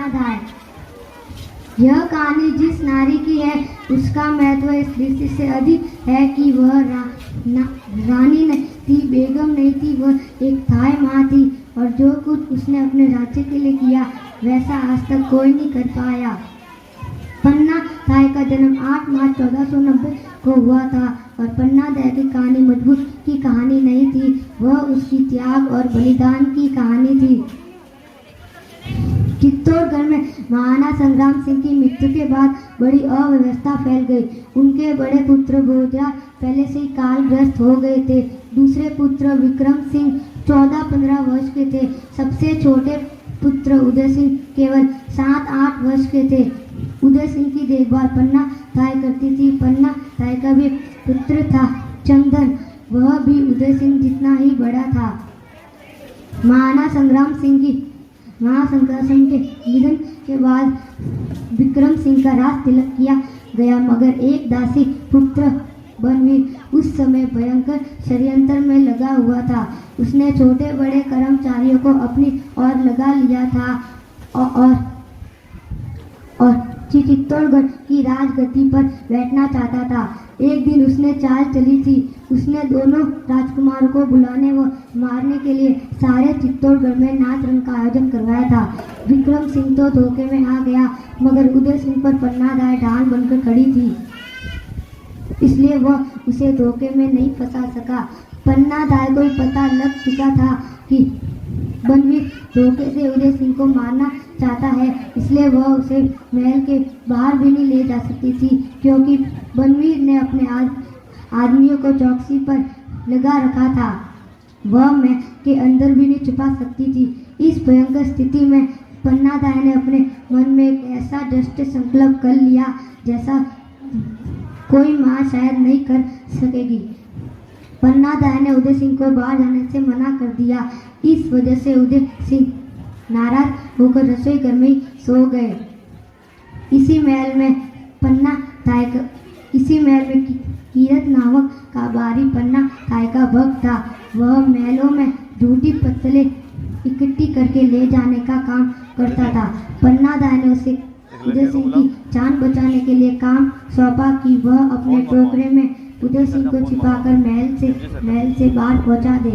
पन्नाधाय। यह कहानी जिस नारी की है उसका महत्व इस दृष्टि से अधिक है कि वह रानी नहीं थी, बेगम नहीं थी, वह एक थाई माँ थी और जो कुछ उसने अपने राज्य के लिए किया वैसा आज तक कोई नहीं कर पाया। पन्ना धाय का जन्म 8 मार्च 1490 को हुआ था और पन्नाधाय की कहानी मजबूत की कहानी नहीं थी, वह उसकी त्याग और बलिदान की कहानी थी। चित्तौड़गढ़ में महाराणा संग्राम सिंह की मृत्यु के बाद बड़ी अव्यवस्था फैल गई। उनके बड़े पुत्र भोजा पहले से ही कालग्रस्त हो गए थे। दूसरे पुत्र विक्रम सिंह 14-15 वर्ष के थे। सबसे छोटे पुत्र उदय सिंह केवल 7-8 वर्ष के थे। उदय सिंह की देखभाल पन्ना धाय करती थी। पन्ना धाय का भी पुत्र था चंदन, वह भी उदय सिंह जितना ही बड़ा था। महाराणा संग्राम सिंह के निधन के बाद विक्रम सिंह का राज तिलक किया गया, मगर एक दासी पुत्र बनवीर उस समय भयंकर षड्यंत्र में लगा हुआ था। उसने छोटे बड़े कर्मचारियों को अपनी ओर लगा लिया था और चित्तौड़गढ़ की राजगद्दी पर बैठना चाहता था। एक दिन उसने चाल चली थी। उसने दोनों राजकुमारों को बुलाने व मारने के लिए सारे चित्तौड़गढ़ में नाच रंग का आयोजन करवाया था। विक्रम सिंह तो धोखे में आ गया, मगर उदय सिंह पर पन्नाधाय ढाल बनकर खड़ी थी, इसलिए वह उसे धोखे में नहीं फंसा सका। पन्नाधाय को पता लग चुका था कि बनवीर धोखे से उदय सिंह को मारना चाहता है, इसलिए वह उसे महल के बाहर भी नहीं ले जा सकती थी, क्योंकि बनवीर ने अपने आदमियों को चौकसी पर लगा रखा था। वह महल के अंदर भी नहीं छुपा सकती थी। इस भयंकर स्थिति में पन्नाधाय ने अपने मन में एक ऐसा दृढ़ संकल्प कर लिया जैसा कोई माँ शायद नहीं कर सकेगी। पन्नाधाय ने उदय सिंह को बाहर जाने से मना कर दिया। इस वजह से उदय सिंह नाराज होकर रसोई घर में सो गए। इसी महल में कीरत नामक काबारी पन्नाधाय का भक्त था। वह महलों में झूठी पत्तलें इकट्ठी करके ले जाने का काम करता था। पन्नाधाय ने उसे उदय सिंह की जान बचाने के लिए काम सौंपा कि वह अपने टोकरे में उदय सिंह को छिपाकर महल से बाहर पहुंचा दे।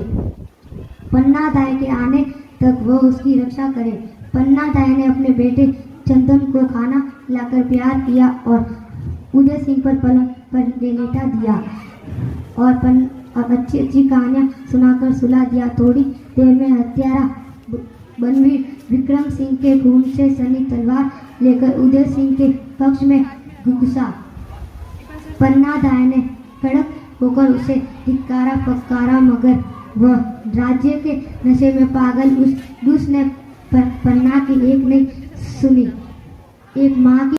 पन्नाधाय के आने तक वह उसकी रक्षा करे। पन्नाधाय ने अपने बेटे चंदन को खाना लाकर प्यार किया और उदय सिंह पर पलंग पर लेटा दिया और अच्छी कहानियां सुनाकर सुला दिया। थोड़ी देर में हत्यारा बनवीर विक्रम सिंह के खून से सनी तलवार लेकर उदय सिंह के पक्ष में घुसा। पन्नाधाय ने कड़क होकर उसे धिक्कारा फटकारा, मगर वह राज्य के नशे में पागल उसने पन्ना की एक नहीं सुनी। एक माँ की